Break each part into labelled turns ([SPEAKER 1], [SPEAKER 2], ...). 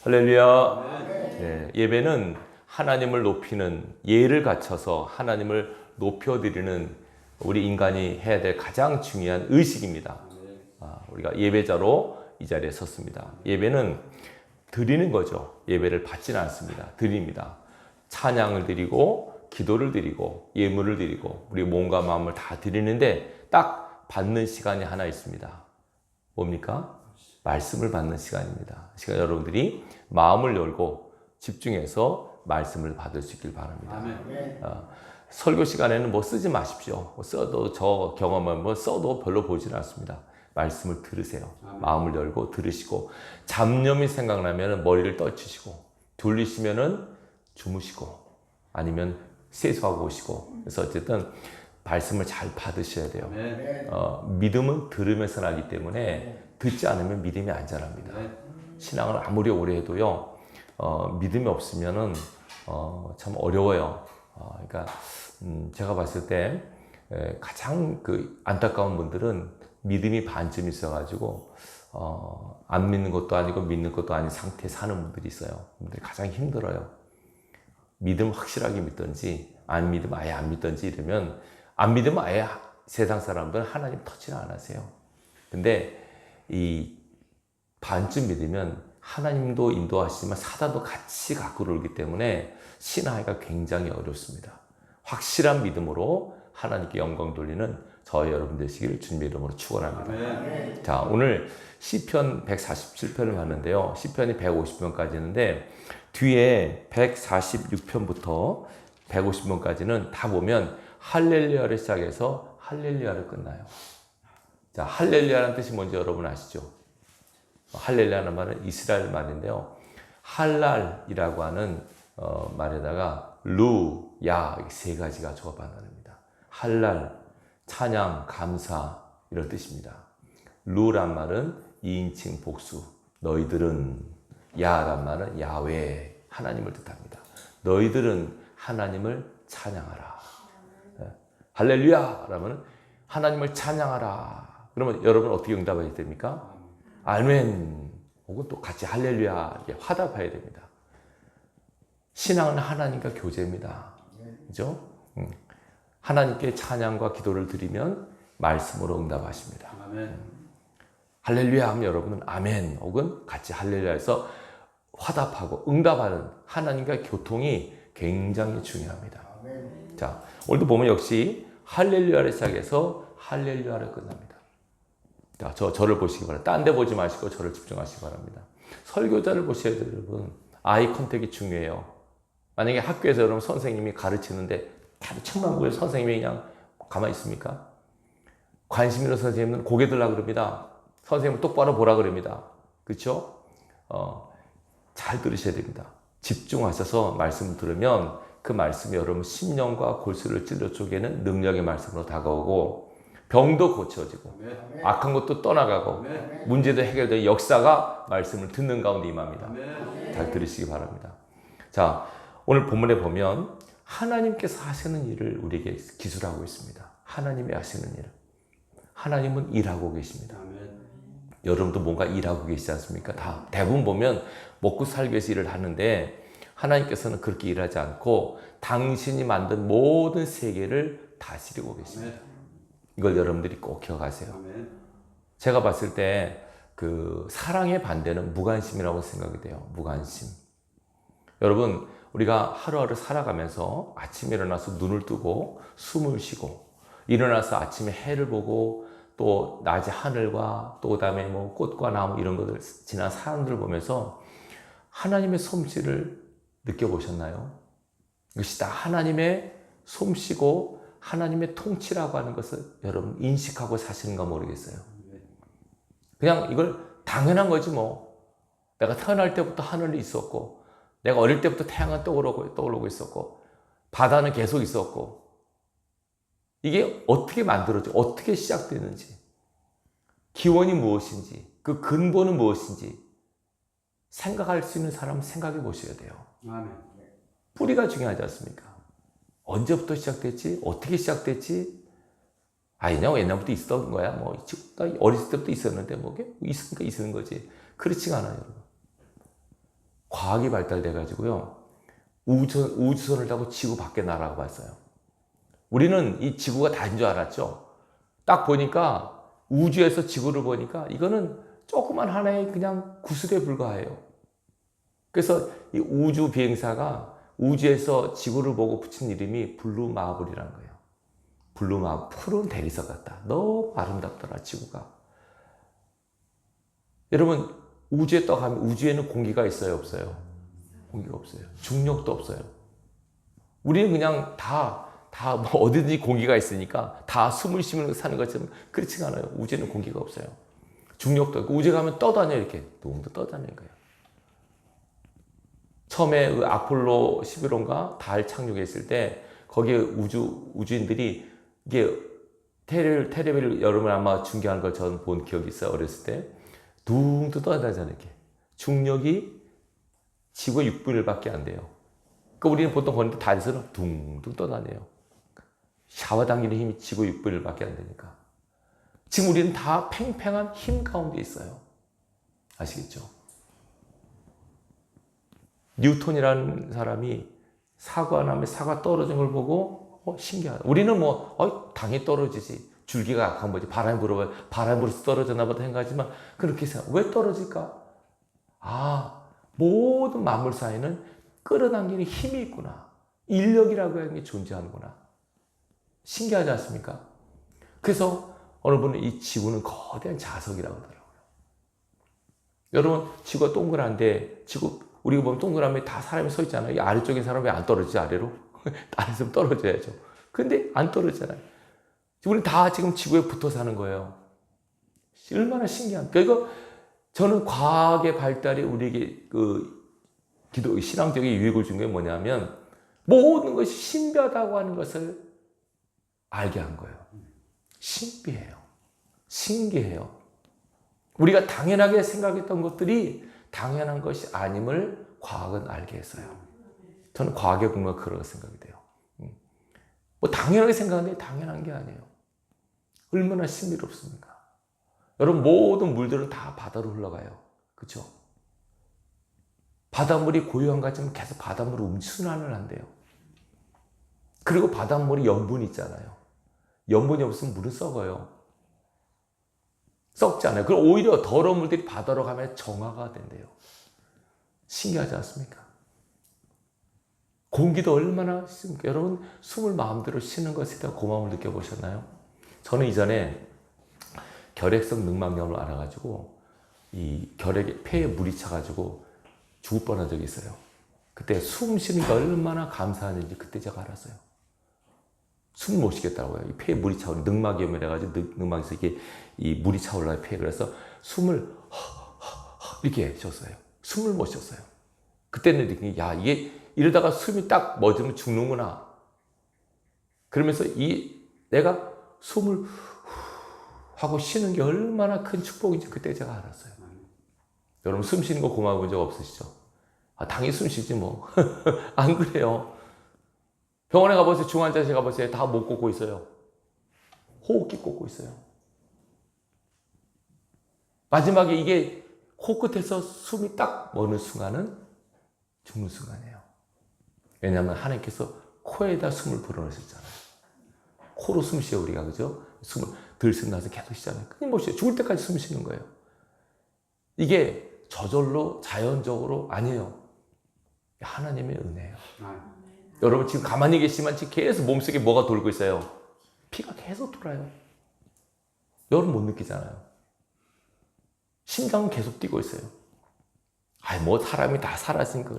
[SPEAKER 1] 할렐루야. 네, 예배는 하나님을 높이는 예를 갖춰서 하나님을 높여드리는 우리 인간이 해야 될 가장 중요한 의식입니다. 우리가 예배자로 이 자리에 섰습니다. 예배는 드리는 거죠. 예배를 받지는 않습니다. 드립니다. 찬양을 드리고 기도를 드리고 예물을 드리고 우리 몸과 마음을 다 드리는데 딱 받는 시간이 하나 있습니다. 뭡니까? 말씀을 받는 시간입니다. 시간 여러분들이 마음을 열고 집중해서 말씀을 받을 수 있길 바랍니다. 설교 시간에는 뭐 쓰지 마십시오. 써도 저 경험은 뭐 써도 별로 보지는 않습니다. 말씀을 들으세요. 마음을 열고 들으시고 잡념이 생각나면 머리를 떨치시고 졸리시면은 주무시고 아니면 세수하고 오시고 그래서 어쨌든 말씀을 잘 받으셔야 돼요. 믿음은 들으면서 나기 때문에 듣지 않으면 믿음이 안 자랍니다. 신앙을 아무리 오래 해도요, 믿음이 없으면은 참 어려워요. 그러니까 제가 봤을 때 가장 그 안타까운 분들은 믿음이 반쯤 있어가지고 안 믿는 것도 아니고 믿는 것도 아닌 상태에 사는 분들이 있어요. 분들이 가장 힘들어요. 믿음 확실하게 믿든지 안 믿으면 아예 안 믿든지 이러면 안 믿으면 아예 세상 사람들은 하나님 터치를 안 하세요. 근데 이 반쯤 믿으면 하나님도 인도하시지만 사단도 같이 갖고 놀기 때문에 신앙하기가 굉장히 어렵습니다. 확실한 믿음으로 하나님께 영광 돌리는 저희 여러분 되시기를 주님의 이름으로 축원합니다. 자, 오늘 시편 147편을 봤는데요. 시편이 150편까지 있는데 뒤에 146편부터 150편까지는 다 보면 할렐루야를 시작해서 할렐루야를 끝나요. 자, 할렐루야라는 뜻이 뭔지 여러분 아시죠? 할렐루야라는 말은 이스라엘 말인데요. 할랄이라고 하는 말에다가 루, 야, 세 가지가 조합한 말입니다. 할랄, 찬양, 감사 이런 뜻입니다. 루란 말은 2인칭 복수, 너희들은, 야란 말은 야훼, 하나님을 뜻합니다. 너희들은 하나님을 찬양하라. 할렐루야 라면 하나님을 찬양하라. 그러면 여러분 어떻게 응답해야 됩니까? 아멘. 혹은 또 같이 할렐루야 이렇게 화답해야 됩니다. 신앙은 하나님과 교제입니다. 그죠? 하나님께 찬양과 기도를 드리면 말씀으로 응답하십니다. 할렐루야 하면 여러분은 아멘 혹은 같이 할렐루야해서 화답하고 응답하는 하나님과 교통이 굉장히 중요합니다. 자, 오늘도 보면 역시 할렐루야를 시작해서 할렐루야를 끝납니다. 자, 저를 보시기 바랍니다. 딴 데 보지 마시고 저를 집중하시기 바랍니다. 설교자를 보셔야 돼요, 여러분. 아이 컨택이 중요해요. 만약에 학교에서 여러분 선생님이 가르치는데 다들 책만 보고 선생님이 그냥 가만히 있습니까? 관심 있는 선생님은 고개 들라 그럽니다. 선생님은 똑바로 보라 그럽니다. 그렇죠? 잘 들으셔야 됩니다. 집중하셔서 말씀을 들으면 그 말씀이 여러분 심령과 골수를 찔러 쪼개는 능력의 말씀으로 다가오고 병도 고쳐지고 악한 것도 떠나가고 문제도 해결되는 역사가 말씀을 듣는 가운데 임합니다. 잘 들으시기 바랍니다. 자, 오늘 본문에 보면 하나님께서 하시는 일을 우리에게 기술하고 있습니다. 하나님이 하시는 일. 하나님은 일하고 계십니다. 여러분도 뭔가 일하고 계시지 않습니까? 다 대부분 보면 먹고 살기 위해서 일을 하는데 하나님께서는 그렇게 일하지 않고 당신이 만든 모든 세계를 다스리고 계십니다. 이걸 여러분들이 꼭 기억하세요. 제가 봤을 때 그 사랑의 반대는 무관심이라고 생각이 돼요. 무관심. 여러분, 우리가 하루하루 살아가면서 아침에 일어나서 눈을 뜨고 숨을 쉬고 일어나서 아침에 해를 보고 또 낮에 하늘과 또 그다음에 뭐 꽃과 나무 이런 것들 지난 사람들을 보면서 하나님의 솜씨를 느껴보셨나요? 이것이 다 하나님의 솜씨고 하나님의 통치라고 하는 것을 여러분 인식하고 사시는가 모르겠어요. 그냥 이걸 당연한 거지 뭐. 내가 태어날 때부터 하늘이 있었고 내가 어릴 때부터 태양은 떠오르고 있었고 바다는 계속 있었고 이게 어떻게 만들어져 어떻게 시작되는지 기원이 무엇인지 그 근본은 무엇인지 생각할 수 있는 사람은 생각해 보셔야 돼요. 뿌리가 중요하지 않습니까? 언제부터 시작됐지? 어떻게 시작됐지? 그냥 옛날부터 있었던 거야. 뭐 어렸을 때부터 있었는데 뭐 있으니까 있는 거지. 그렇지가 않아요, 여러분. 과학이 발달돼 가지고요. 우주선을 타고 지구 밖에 날아가 봤어요. 우리는 이 지구가 다인 줄 알았죠. 딱 보니까 우주에서 지구를 보니까 이거는 조그만 하나의 그냥 구슬에 불과해요. 그래서 이 우주 비행사가 우주에서 지구를 보고 붙인 이름이 블루 마블이라는 거예요. 블루 마블, 푸른 대리석 같다. 너무 아름답더라, 지구가. 여러분, 우주에 떠가면 우주에는 공기가 있어요, 없어요? 공기가 없어요. 중력도 없어요. 우리는 그냥 뭐 어디든지 공기가 있으니까 다 숨을 쉬면서 사는 것처럼 그렇지가 않아요. 우주에는 공기가 없어요. 중력도 없고, 우주에 가면 떠다녀요, 이렇게. 둥둥 떠다니는 거예요. 처음에 그 아폴로 11호인가 달 착륙했을 때 거기에 우주인들이 이게 테레비를 여러분 아마 중계하는 걸 저는 본 기억이 있어요. 어렸을 때. 둥둥 떠다니잖아요, 이렇게. 중력이 지구의 6분의 1밖에 안 돼요. 그러니까 우리는 보통 거기 달에서는 둥둥 떠다녀요. 잡아당기는 힘이 지구의 6분의 1밖에 안 되니까. 지금 우리는 다 팽팽한 힘 가운데 있어요. 아시겠죠? 뉴턴이라는 사람이 사과 떨어진 걸 보고 신기하다. 우리는 당연히 떨어지지. 줄기가 약한 거지. 바람이 불어서 떨어졌나 보다 생각하지만 그렇게 생각. 왜 떨어질까? 모든 만물 사이에는 끌어당기는 힘이 있구나. 인력이라고 하는 게 존재하는구나. 신기하지 않습니까? 그래서 어느 분은 이 지구는 거대한 자석이라고 하더라고요. 여러분, 지구가 동그란데 우리가 보면 동그라미 다 사람이 서 있잖아요. 이 아래쪽에 사람이 왜 안 떨어지지, 아래로? 아래에서 떨어져야죠. 근데 안 떨어지잖아요. 우리는 다 지금 지구에 붙어 사는 거예요. 얼마나 신기한. 그러니까 저는 과학의 발달이 우리에게 신앙적인 유익을 준 게 뭐냐면 모든 것이 신비하다고 하는 것을 알게 한 거예요. 신비해요. 신기해요. 우리가 당연하게 생각했던 것들이 당연한 것이 아님을 과학은 알게 했어요. 저는 과학의 공부가 그런 생각이 돼요. 당연하게 생각하는데 당연한 게 아니에요. 얼마나 신비롭습니까? 여러분, 모든 물들은 다 바다로 흘러가요. 그렇죠? 바닷물이 고요한 것 같지만 계속 바닷물이 순환을 한대요. 그리고 바닷물이 염분이 있잖아요. 염분이 없으면 물은 썩어요. 썩지 않아요. 그럼 오히려 더러운 물들이 바다로 가면 정화가 된대요. 신기하지 않습니까? 공기도 얼마나 쉽습니까? 여러분, 숨을 마음대로 쉬는 것에 대한 고마움을 느껴보셨나요? 저는 이전에 결핵성 늑막염을 알아가지고 이 결핵에 폐에 물이 차가지고 죽을 뻔한 적이 있어요. 그때 숨 쉬는 게 얼마나 감사한지 그때 제가 알았어요. 숨 못 쉬겠다고요. 이 폐에 물이 차오르 늑막염을 해가지고 늑막에서 이게 이 물이 차올라요, 폐에. 그래서 숨을 이렇게 쉬었어요. 숨을 못 쉬었어요. 그때는 느낀 게, 이게 이러다가 숨이 딱 멎으면 죽는구나. 그러면서 내가 숨을 하고 쉬는 게 얼마나 큰 축복인지 그때 제가 알았어요. 여러분, 숨 쉬는 거 고마워본 적 없으시죠? 당연히 숨 쉬지 뭐. 안 그래요. 병원에 가보세요. 중환자실 가보세요. 다 못 꽂고 있어요. 호흡기 꽂고 있어요. 마지막에 이게 코끝에서 숨이 딱 멎는 순간은 죽는 순간이에요. 왜냐하면 하나님께서 코에다 숨을 불어넣으셨잖아요. 코로 숨 쉬어 우리가, 그죠? 숨을 들숨나서 계속 쉬잖아요. 끊임없이 죽을 때까지 숨 쉬는 거예요. 이게 저절로 자연적으로 아니에요. 하나님의 은혜예요. 여러분, 지금 가만히 계시지만 지금 계속 몸속에 뭐가 돌고 있어요? 피가 계속 돌아요. 여러분 못 느끼잖아요. 심장은 계속 뛰고 있어요. 사람이 다 살았으니까.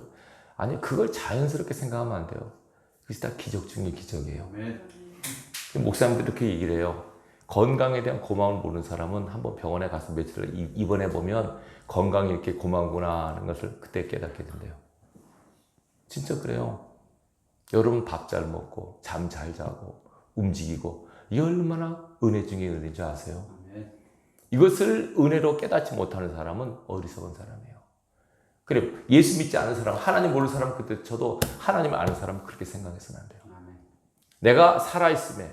[SPEAKER 1] 아니, 그걸 자연스럽게 생각하면 안 돼요. 그것이 다 기적 중의 기적이에요. 목사님들 이렇게 얘기를 해요. 건강에 대한 고마움을 모르는 사람은 한번 병원에 가서 며칠 입원해 보면 건강이 이렇게 고마운구나 하는 것을 그때 깨닫게 된대요. 진짜 그래요. 여러분, 밥 잘 먹고 잠 잘 자고 움직이고 이게 얼마나 은혜 중에 은혜인 줄 아세요? 이것을 은혜로 깨닫지 못하는 사람은 어리석은 사람이에요. 그래, 예수 믿지 않은 사람, 하나님 모르는 사람, 그때 저도 하나님을 아는 사람은 그렇게 생각해서는 안 돼요. 내가 살아있음에,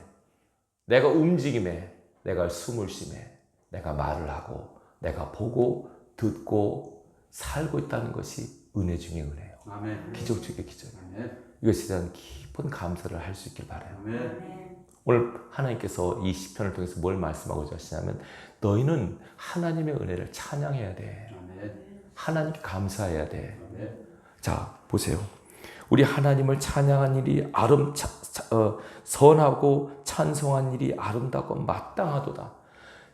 [SPEAKER 1] 내가 움직임에, 내가 숨을 쉼에, 내가 말을 하고, 내가 보고, 듣고, 살고 있다는 것이 은혜 중에 은혜예요.
[SPEAKER 2] 아멘.
[SPEAKER 1] 기적 중에 기적.
[SPEAKER 2] 아멘.
[SPEAKER 1] 이것에 대한 깊은 감사를 할 수 있길 바라요.
[SPEAKER 2] 아멘.
[SPEAKER 1] 오늘 하나님께서 이 시편을 통해서 뭘 말씀하고자 하시냐면 너희는 하나님의 은혜를 찬양해야 돼.
[SPEAKER 2] 아멘.
[SPEAKER 1] 하나님께 감사해야 돼.
[SPEAKER 2] 아멘.
[SPEAKER 1] 자, 보세요. 우리 하나님을 찬양한 일이 선하고 찬송한 일이 아름답고 마땅하도다.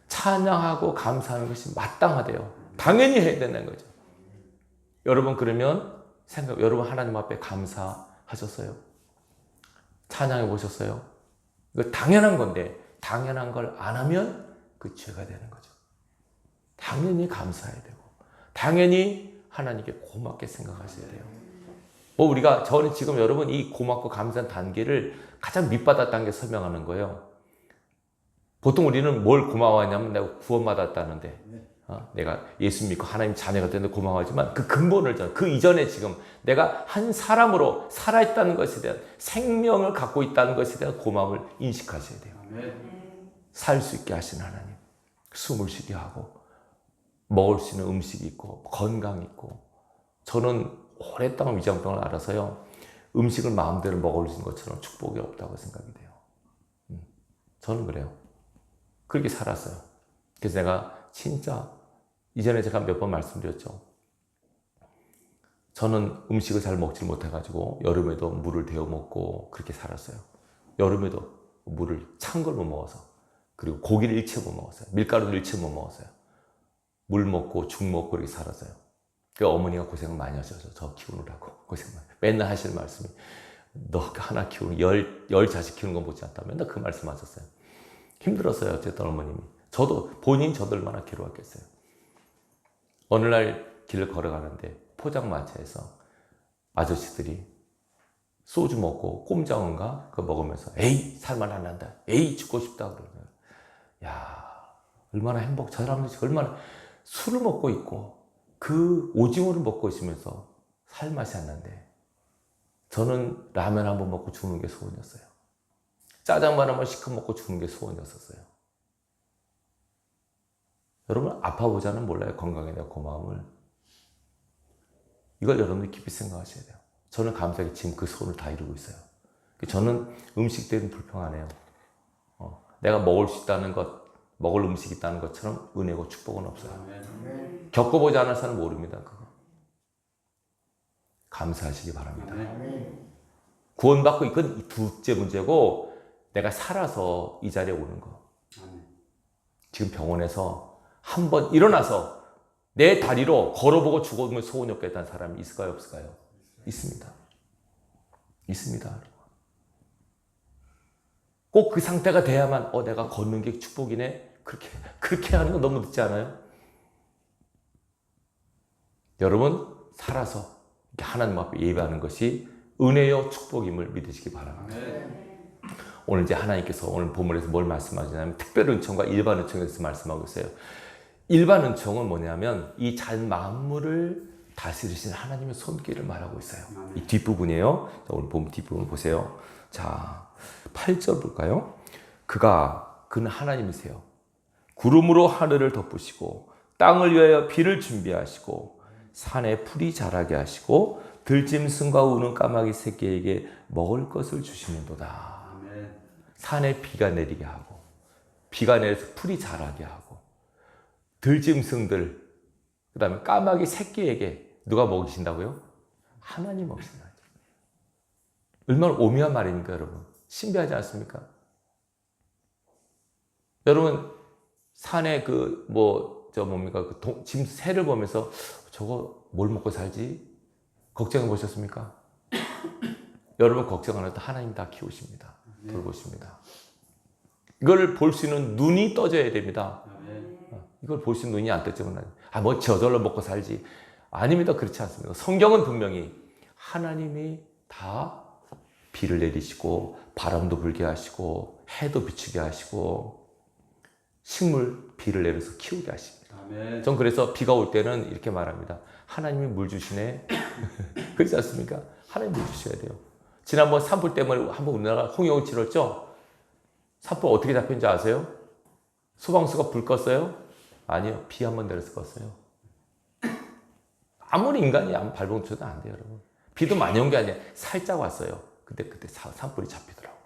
[SPEAKER 1] 찬양하고 감사하는 것이 마땅하대요. 당연히 해야 되는 거죠. 여러분 그러면 여러분 하나님 앞에 감사하셨어요? 찬양해 보셨어요? 이거 당연한 건데 당연한 걸 안 하면 그 죄가 되는 거죠. 당연히 감사해야 되고 당연히 하나님께 고맙게 생각하셔야 돼요. 저는 지금 여러분 이 고맙고 감사한 단계를 가장 밑바닥 단계 설명하는 거예요. 보통 우리는 뭘 고마워하냐면 내가 구원받았다는데 내가 예수 믿고 하나님 자녀가 되는데 고마워하지만 그 근본을 그 이전에 지금 내가 한 사람으로 살아있다는 것에 대한 생명을 갖고 있다는 것에 대한 고마움을 인식하셔야 돼요. 살 수 있게 하신 하나님, 숨을 쉬게 하고 먹을 수 있는 음식이 있고 건강이 있고 저는 오랫동안 위장병을 알아서요 음식을 마음대로 먹을 수 있는 것처럼 축복이 없다고 생각이 돼요. 저는 그래요. 그렇게 살았어요. 그래서 내가 진짜 이전에 제가 몇 번 말씀드렸죠. 저는 음식을 잘 먹지 못해가지고 여름에도 물을 데워 먹고 그렇게 살았어요. 여름에도 물을 찬 걸 못 먹어서 그리고 고기를 일체 못 먹었어요. 밀가루를 일체 못 먹었어요. 물 먹고 죽 먹고 그렇게 살았어요. 그 어머니가 고생을 많이 하셔서 저 키우느라고 고생을 맨날 하시는 말씀이 너 하나 키우는 열 자식 키우는 건 못지 않다. 맨날 그 말씀 하셨어요. 힘들었어요. 어쨌든 어머님이. 본인 저도 얼마나 괴로웠겠어요. 어느 날 길을 걸어가는데 포장마차에서 아저씨들이 소주 먹고 꼼장어인가 그거 먹으면서 에이 살만 안 난다. 에이 죽고 싶다 그러는 거예요. 야 얼마나 저 사람들이 얼마나 술을 먹고 있고 그 오징어를 먹고 있으면서 살맛이 안 난대. 저는 라면 한 번 먹고 죽는 게 소원이었어요. 짜장면 한 번 시켜 먹고 죽는 게 소원이었었어요. 여러분 아파보자는 몰라요. 건강에 대한 고마움을. 이걸 여러분들이 깊이 생각하셔야 돼요. 저는 감사하게 지금 그 소원을 다 이루고 있어요. 저는 음식 때는 불평 안 해요. 내가 먹을 수 있다는 것, 먹을 음식이 있다는 것처럼 은혜고 축복은 없어요. 겪어보지 않은 사람은 모릅니다. 그거. 감사하시기 바랍니다. 구원받고 이건 둘째 문제고 내가 살아서 이 자리에 오는 거. 지금 병원에서 한번 일어나서 내 다리로 걸어보고 죽어보면 소원이 없겠다는 사람이 있을까요? 없을까요? 있습니다. 있습니다. 꼭 그 상태가 돼야만 내가 걷는 게 축복이네. 그렇게 하는 건 너무 늦지 않아요? 여러분 살아서 하나님 앞에 예배하는 것이 은혜요 축복임을 믿으시기 바랍니다. 오늘 이제 하나님께서 오늘 본문에서 뭘 말씀하시냐면 특별 은총과 일반 은총에 대해서 말씀하고 있어요. 일반 은총은 뭐냐면 이 전 만물을 다스리신 하나님의 손길을 말하고 있어요. 이 뒷부분이에요. 자, 오늘 본문 뒷부분 보세요. 자, 8절 볼까요? 그는 하나님이세요. 구름으로 하늘을 덮으시고 땅을 위하여 비를 준비하시고 산에 풀이 자라게 하시고 들짐승과 우는 까마귀 새끼에게 먹을 것을 주시는도다. 산에 비가 내리게 하고 비가 내려서 풀이 자라게 하고 들짐승들 그 다음에 까마귀 새끼에게 누가 먹이신다고요? 하나님 먹이신다. 얼마나 오묘한 말입니까 여러분? 신비하지 않습니까? 여러분 산에 짐 새를 보면서 저거 뭘 먹고 살지? 걱정해 보셨습니까? 여러분 걱정 안 해도 하나님 다 키우십니다. 돌보십니다. 이걸 볼 수 있는 눈이 떠져야 됩니다. 이걸 볼 수 있는 눈이 안 떠지면 저절로 먹고 살지. 아닙니다. 그렇지 않습니다. 성경은 분명히 하나님이 다 비를 내리시고 바람도 불게 하시고 해도 비추게 하시고 식물 비를 내려서 키우게 하십니다. 전 그래서 비가 올 때는 이렇게 말합니다. 하나님이 물 주시네. 그렇지 않습니까? 하나님 물 주셔야 돼요. 지난번 산불 때문에 한번 우리나라 홍역을 치렀죠? 산불 어떻게 잡힌지 아세요? 소방수가 불 껐어요? 아니요. 비 한번 내려서 껐어요. 아무리 인간이 발버둥 쳐도 안 돼요, 여러분. 비도 많이 온 게 아니라 살짝 왔어요. 그때 산불이 잡히더라고요.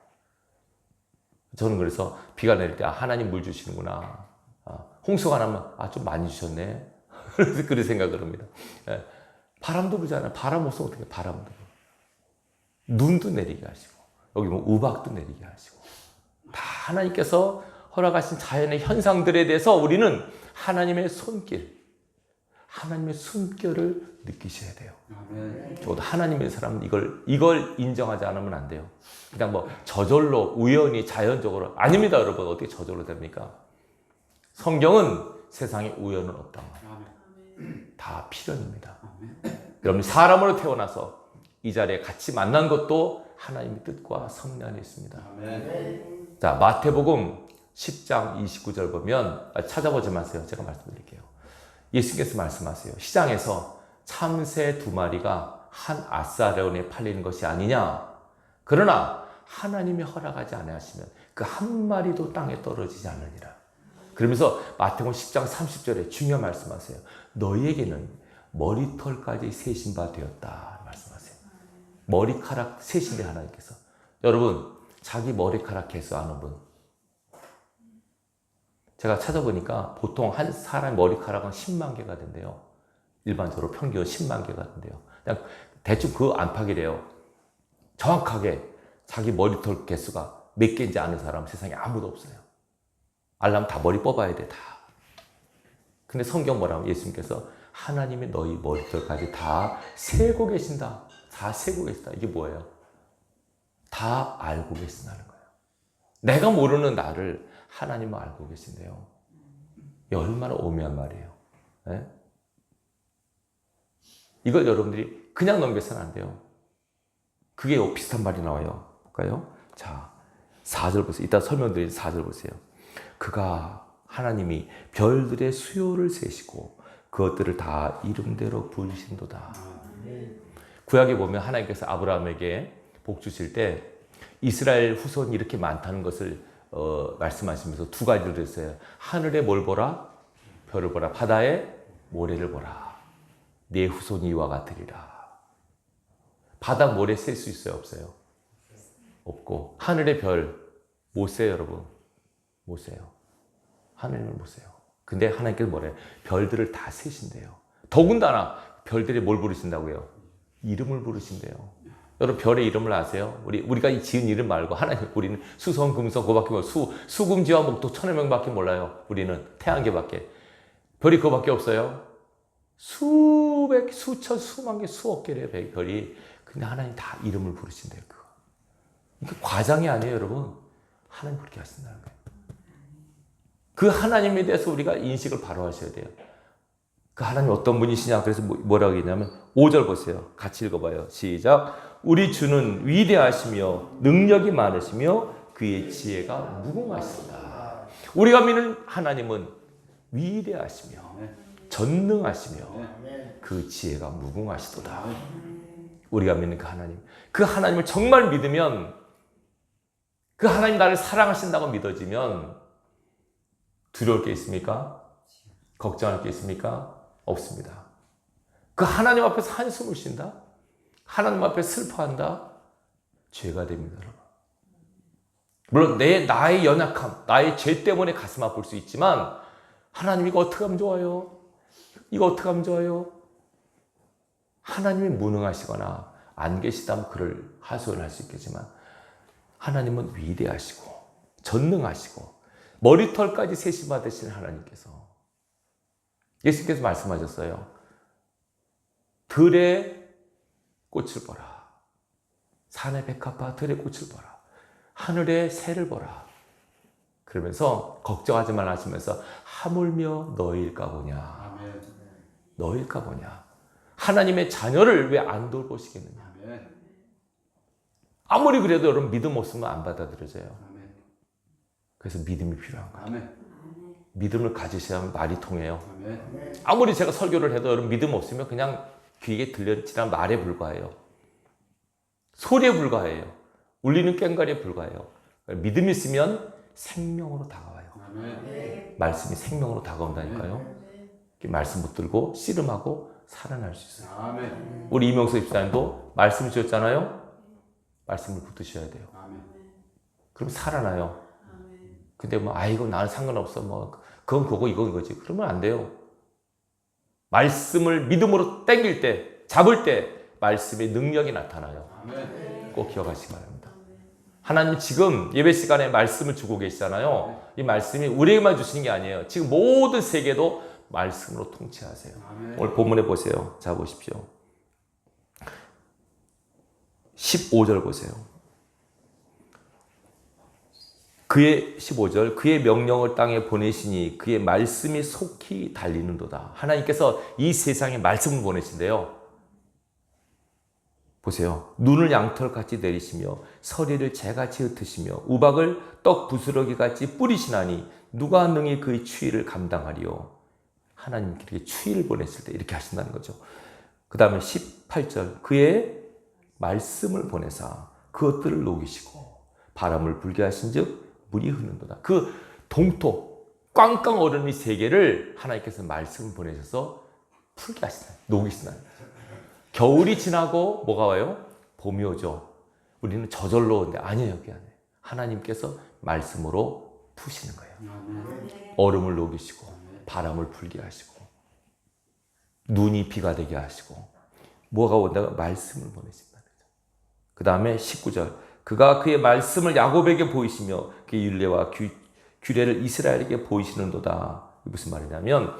[SPEAKER 1] 저는 그래서 비가 내릴 때 하나님 물 주시는구나. 홍수가 나면 좀 많이 주셨네. 그래서 그런 생각을 합니다. 바람도 불잖아요. 바람 없으면 어떻게 바람도 불어. 눈도 내리게 하시고 여기 뭐 우박도 내리게 하시고 다 하나님께서 허락하신 자연의 현상들에 대해서 우리는 하나님의 손길, 하나님의 숨결을 느끼셔야 돼요. 저도 하나님의 사람은 이걸 인정하지 않으면 안 돼요. 그냥 뭐 저절로 우연히 자연적으로 아닙니다, 여러분. 어떻게 저절로 됩니까? 성경은 세상에 우연은 없다. 다 필연입니다. 여러분 사람으로 태어나서 이 자리에 같이 만난 것도 하나님의 뜻과 섭리 안에 있습니다. 자, 마태복음 10장 29절 보면 찾아보지 마세요. 제가 말씀드릴게요. 예수께서 말씀하세요. 시장에서 참새 2마리가 한 아사레온에 팔리는 것이 아니냐. 그러나 하나님이 허락하지 아니하시면 그 한 마리도 땅에 떨어지지 않으리라. 그러면서 마태복음 10장 30절에 중요한 말씀하세요. 너희에게는 머리털까지 세신 바 되었다 말씀하세요. 머리카락 세신대 하나님께서. 여러분 자기 머리카락 개수하는 분, 제가 찾아보니까 보통 한 사람 머리카락은 10만 개가 된대요. 일반적으로 평균 10만 개가 된대요. 그냥 대충 그 안팎이래요. 정확하게 자기 머리털 개수가 몇 개인지 아는 사람 세상에 아무도 없어요. 알려면 다 머리 뽑아야 돼, 다. 근데 성경 뭐라면 예수님께서 하나님이 너희 머리털까지 다 세고 계신다. 다 세고 계신다. 이게 뭐예요? 다 알고 계신다는 거예요. 내가 모르는 나를 하나님은 알고 계신데요. 이 얼마나 오묘한 말이에요. 네? 이걸 여러분들이 그냥 넘겨서는 안 돼요. 그게 비슷한 말이 나와요. 볼까요? 자, 4절 보세요. 이따 설명드린 4절 보세요. 그가 하나님이 별들의 수요를 세시고 그것들을 다 이름대로 부르신도다. 구약에 보면 하나님께서 아브라함에게 복 주실 때 이스라엘 후손이 이렇게 많다는 것을 말씀하시면서 두 가지를 했어요. 하늘에 뭘 보라? 별을 보라. 바다에 모래를 보라. 내 후손이 이와 같으리라. 바다 모래 셀 수 있어요? 없어요? 없고. 하늘의 별 못 세요, 여러분? 못 세요. 하늘을 못 세요. 근데 하나님께서 뭐래요? 별들을 다 세신대요. 더군다나 별들이 뭘 부르신다고요? 이름을 부르신대요. 여러분 별의 이름을 아세요? 우리가 지은 이름 말고 하나님, 우리는 수성, 금성, 그거밖에 몰라요. 수금지와 목도 1000여명밖에 몰라요. 우리는 태양계밖에. 별이 그거밖에 없어요. 수백, 수천, 수만 개, 수억 개의 별이. 근데 하나님 다 이름을 부르신대요. 그거. 이게 과장이 아니에요, 여러분. 하나님 그렇게 하신다는 거예요. 그 하나님에 대해서 우리가 인식을 바로 하셔야 돼요. 그 하나님 어떤 분이시냐? 그래서 뭐라고 했냐면 5절 보세요. 같이 읽어봐요. 시작. 우리 주는 위대하시며 능력이 많으시며 그의 지혜가 무궁하시다. 우리가 믿는 하나님은 위대하시며 전능하시며 그 지혜가 무궁하시도다. 우리가 믿는 그 하나님을 정말 믿으면, 그 하나님 나를 사랑하신다고 믿어지면 두려울 게 있습니까? 걱정할 게 있습니까? 없습니다. 그 하나님 앞에서 한숨을 쉰다? 하나님 앞에 슬퍼한다? 죄가 됩니다, 여러분. 물론 나의 연약함, 나의 죄 때문에 가슴 아플 수 있지만 하나님 이거 어떻게 하면 좋아요? 이거 어떻게 하면 좋아요? 하나님이 무능하시거나 안 계시다면 그를 하소연할 수 있겠지만 하나님은 위대하시고 전능하시고 머리털까지 세심 받으신 하나님께서, 예수님께서 말씀하셨어요. 들의 꽃을 보라. 산의 백합화 들의 꽃을 보라. 하늘의 새를 보라. 그러면서 걱정하지 말라 하시면서 하물며 너희일까 보냐. 너희일까 보냐. 하나님의 자녀를 왜 안 돌보시겠느냐. 아무리 그래도 여러분 믿음 없으면 안 받아들여져요. 그래서 믿음이 필요한 거예요. 믿음을 가지셔야 말이 통해요. 아무리 제가 설교를 해도 여러분 믿음 없으면 그냥 귀에 들려지는 말에 불과해요. 소리에 불과해요. 울리는 꽹과리에 불과해요. 믿음이 있으면 생명으로 다가와요. 말씀이 생명으로 다가온다니까요. 말씀 붙들고 씨름하고 살아날 수 있어요.
[SPEAKER 2] 아멘.
[SPEAKER 1] 우리 이명수 집사님도 말씀을 주셨잖아요. 말씀을 붙드셔야 돼요.
[SPEAKER 2] 아멘.
[SPEAKER 1] 그럼 살아나요. 근데 뭐 이거 나는 상관없어. 뭐 그건 그거 이건 이거지. 그러면 안 돼요. 말씀을 믿음으로 땡길 때, 잡을 때 말씀의 능력이 나타나요.
[SPEAKER 2] 아멘.
[SPEAKER 1] 꼭 기억하시기 바랍니다. 하나님 지금 예배 시간에 말씀을 주고 계시잖아요. 이 말씀이 우리에게만 주시는 게 아니에요. 지금 모든 세계도 말씀으로 통치하세요.
[SPEAKER 2] 아멘.
[SPEAKER 1] 오늘 본문에 보세요. 자 보십시오. 15절 보세요. 그의 15절 그의 명령을 땅에 보내시니 그의 말씀이 속히 달리는도다. 하나님께서 이 세상에 말씀을 보내신대요. 보세요. 눈을 양털같이 내리시며 서리를 재같이 흩으시며 우박을 떡 부스러기같이 뿌리시나니 누가 능히 그의 추위를 감당하리요. 하나님 이렇게 추위를 보냈을 때 이렇게 하신다는 거죠. 그 다음에 18절 그의 말씀을 보내사 그것들을 녹이시고 바람을 불게 하신 즉 물이 흐른도다. 그 동토 꽝꽝 얼은 이 세계를 하나님께서 말씀을 보내셔서 풀게 하신다. 녹이신다. 겨울이 지나고 뭐가 와요? 봄이 오죠. 우리는 저절로 오는데 아니에요. 그게 아니에요. 하나님께서 말씀으로 푸시는 거예요.
[SPEAKER 2] 아멘.
[SPEAKER 1] 얼음을 녹이시고 바람을 불게 하시고 눈이 비가 되게 하시고 뭐가 온다가 말씀을 보내신다는 거죠. 그 다음에 19절 그가 그의 말씀을 야곱에게 보이시며 그의 율례와 규례를 이스라엘에게 보이시는도다. 무슨 말이냐면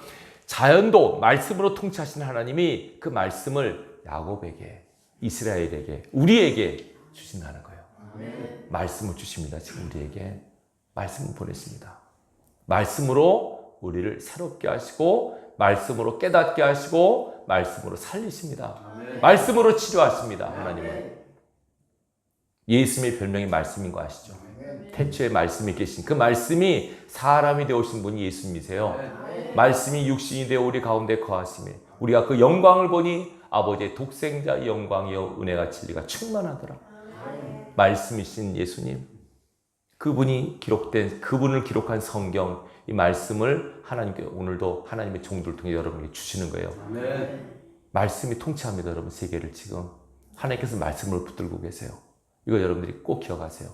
[SPEAKER 1] 자연도 말씀으로 통치하시는 하나님이 그 말씀을 야곱에게, 이스라엘에게, 우리에게 주신다는 거예요.
[SPEAKER 2] 아멘.
[SPEAKER 1] 말씀을 주십니다. 지금 우리에게 말씀을 보내십니다. 말씀으로 우리를 새롭게 하시고 말씀으로 깨닫게 하시고 말씀으로 살리십니다.
[SPEAKER 2] 아멘.
[SPEAKER 1] 말씀으로 치료하십니다. 하나님은. 예수님의 별명이 말씀인 거 아시죠? 태초에 말씀이 계신 그 말씀이 사람이 되어오신 분이 예수님이세요. 말씀이 육신이 되어 우리 가운데 거하시며 우리가 그 영광을 보니 아버지의 독생자의 영광이요 은혜와 진리가 충만하더라. 말씀이신 예수님, 그분이 기록된 그분을 기록한 성경 이 말씀을 하나님께 오늘도 하나님의 종들을 통해 여러분에게 주시는 거예요.
[SPEAKER 2] 아멘.
[SPEAKER 1] 말씀이 통치합니다. 여러분 세계를 지금 하나님께서 말씀을 붙들고 계세요. 이거 여러분들이 꼭 기억하세요.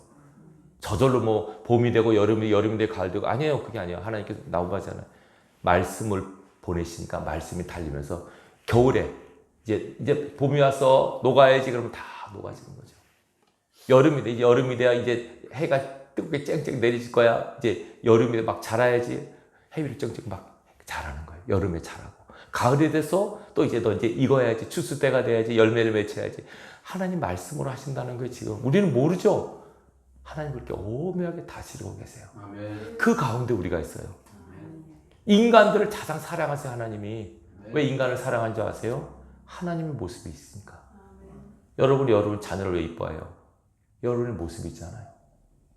[SPEAKER 1] 저절로 뭐 봄이 되고 여름이 되고 가을 되고 아니에요. 그게 아니에요. 하나님께서 나오잖아요. 말씀을 보내시니까 말씀이 달리면서 겨울에 이제 봄이 와서 녹아야지 그러면 다 녹아지는 거죠. 여름이 돼야 이제 해가 뜨겁게 쨍쨍 내리실 거야. 이제 여름이 돼 막 자라야지 해위를 쨍쨍 막 자라는 거예요. 여름에 자라고. 가을이 돼서 또 이제 너 이제 익어야지 추수 때가 돼야지 열매를 맺혀야지. 하나님 말씀으로 하신다는 거예요. 지금 우리는 모르죠. 하나님 그렇게 오묘하게 다스리고 계세요.
[SPEAKER 2] 아멘.
[SPEAKER 1] 그 가운데 우리가 있어요. 인간들을 가장 사랑하세요. 하나님이. 왜 인간을 사랑한 줄 아세요? 하나님의 모습이 있으니까. 여러분이 여러분 자녀를 왜 이뻐해요? 여러분의 모습이 있잖아요.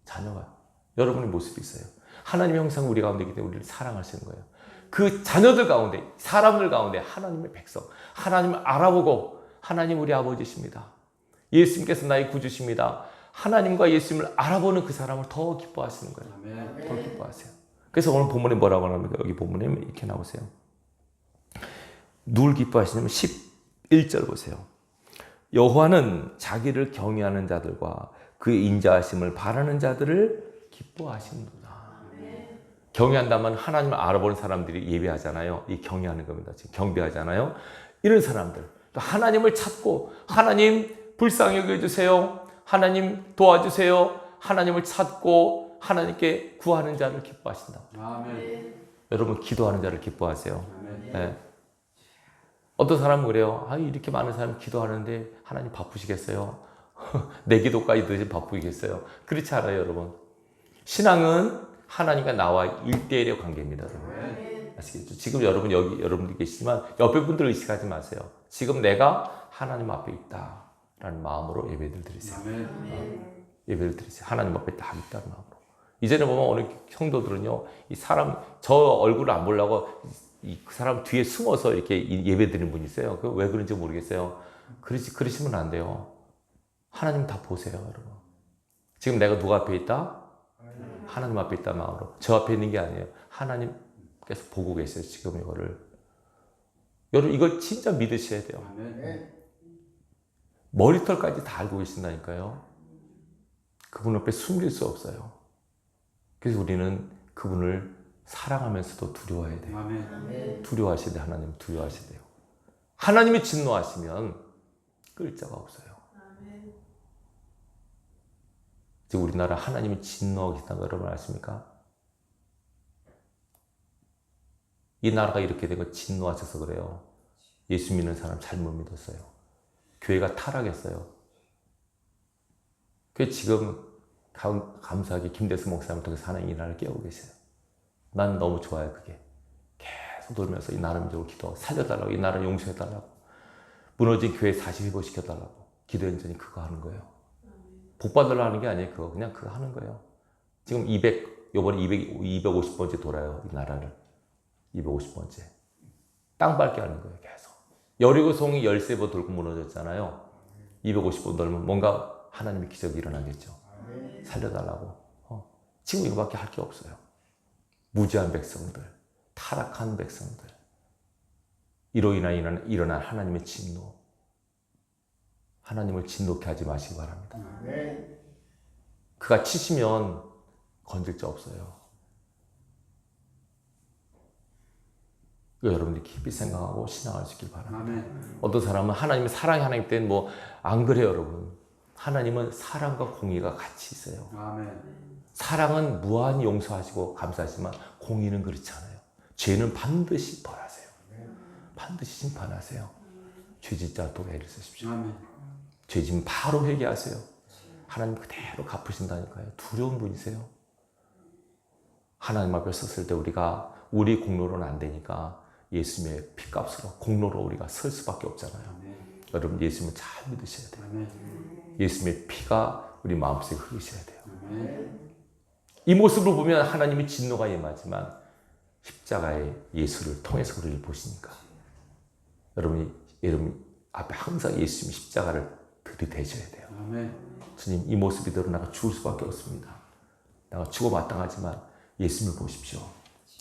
[SPEAKER 1] 자녀가 여러분의 모습이 있어요. 하나님의 형상 우리 가운데 있기 때문에 우리를 사랑하시는 거예요. 그 자녀들 가운데 사람들 가운데 하나님의 백성 하나님을 알아보고 하나님 우리 아버지십니다. 예수님께서 나의 구주십니다. 하나님과 예수님을 알아보는 그 사람을 더 기뻐하시는 거예요.
[SPEAKER 2] 아멘.
[SPEAKER 1] 더 기뻐하세요. 그래서 오늘 본문에 뭐라고 합니까? 여기 본문에 이렇게 나오세요. 누굴 기뻐하시냐면 11절 보세요. 여호와는 자기를 경외하는 자들과 그의 인자하심을 바라는 자들을 기뻐하시는구나. 경외한다면 하나님을 알아보는 사람들이 예배하잖아요. 이 경외하는 겁니다. 지금 경배하잖아요. 이런 사람들 또 하나님을 찾고 하나님 불쌍히 여겨주세요. 하나님 도와주세요. 하나님을 찾고 하나님께 구하는 자를 기뻐하신다.
[SPEAKER 2] 아멘.
[SPEAKER 1] 여러분 기도하는 자를 기뻐하세요.
[SPEAKER 2] 아멘.
[SPEAKER 1] 네. 어떤 사람은 그래요. 이렇게 많은 사람이 기도하는데 하나님 바쁘시겠어요? 내 기도까지 드시 바쁘겠어요? 그렇지 않아요, 여러분. 신앙은 하나님과 나와 1대1의 관계입니다, 여러분. 아시겠죠? 지금 여러분 여기 여러분들 계시지만 옆에 분들 의식하지 마세요. 지금 내가 하나님 앞에 있다라는 마음으로 예배를 드리세요.
[SPEAKER 2] 아멘.
[SPEAKER 1] 예배를 드리세요. 하나님 앞에 딱 있다는 마음으로. 이제는 보면 어느 성도들은요, 이 사람 저 얼굴을 안 보려고 그 사람 뒤에 숨어서 이렇게 예배 드리는 분이 있어요. 그 왜 그런지 모르겠어요. 그러시면 안 돼요. 하나님 다 보세요, 여러분. 지금 내가 누가 앞에 있다? 하나님 앞에 있다 마음으로. 저 앞에 있는 게 아니에요. 하나님께서 보고 계세요, 지금 이거를. 여러분 이걸 진짜 믿으셔야 돼요.
[SPEAKER 3] 아멘.
[SPEAKER 1] 머리털까지 다 알고 계신다니까요. 그분 앞에 숨길 수 없어요. 그래서 우리는 그분을 사랑하면서도 두려워해야 돼요.
[SPEAKER 3] 아멘.
[SPEAKER 1] 두려워하셔야 돼요. 하나님 두려워하셔야 돼요. 하나님이 진노하시면 끌 자가 없어요. 지금 우리나라 하나님이 진노하고 계시다는 거 여러분 아십니까? 이 나라가 이렇게 된 건 진노하셔서 그래요. 예수 믿는 사람 잘못 믿었어요. 교회가 타락했어요. 그래서 지금 감사하게 김대수 목사님을 통해서 하나님 이 나라를 깨우고 계세요. 난 너무 좋아요. 그게 계속 돌면서 이 나라 민족을 기도 살려달라고, 이 나라 용서해달라고, 무너진 교회 다시 회복시켜달라고 기도 현전이 그거 하는 거예요. 복 받으려고 하는 게 아니에요. 그냥 그거 하는 거예요. 지금 요번에 250번째 돌아요. 이 나라를 250번째 땅 밟게 하는 거예요. 계속 여리고성이 13번 돌고 무너졌잖아요. 250번 돌면 뭔가 하나님의 기적이 일어나겠죠. 살려달라고. 지금 이거밖에 할 게 없어요. 무지한 백성들, 타락한 백성들, 이로 인해 일어난 하나님의 진노, 하나님을 진노케 하지 마시기 바랍니다. 그가 치시면 건질 자 없어요. 여러분들이 깊이 생각하고 신앙할 수 있길 바랍니다.
[SPEAKER 3] 아멘.
[SPEAKER 1] 어떤 사람은 하나님의 사랑이 하나님 때는 뭐 안 그래요, 여러분. 하나님은 사랑과 공의가 같이 있어요.
[SPEAKER 3] 아멘.
[SPEAKER 1] 사랑은 무한히 용서하시고 감사하지만 공의는 그렇지 않아요. 죄는 반드시 벌하세요. 반드시 심판하세요. 죄짓자 도래를 쓰십시오.
[SPEAKER 3] 아멘.
[SPEAKER 1] 죄짓면 바로 회개하세요. 하나님 그대로 갚으신다니까요. 두려운 분이세요. 하나님 앞에 섰을 때 우리가 우리 공로로는 안 되니까 예수님의 피값으로 공로로 우리가 설 수밖에 없잖아요.
[SPEAKER 3] 아멘.
[SPEAKER 1] 여러분 예수님을 잘 믿으셔야 돼요.
[SPEAKER 3] 아멘.
[SPEAKER 1] 예수님의 피가 우리 마음속에 흐르셔야 돼요.
[SPEAKER 3] 아멘.
[SPEAKER 1] 이 모습을 보면 하나님이 진노가 임하지만 십자가의 예수를 통해서 우리를 보시니까 여러분 앞에 항상 예수님이 십자가를 들이대셔야 돼요.
[SPEAKER 3] 아멘.
[SPEAKER 1] 주님 이 모습 이대로 나가 죽을 수밖에 없습니다. 나가 죽어 마땅하지만 예수님을 보십시오.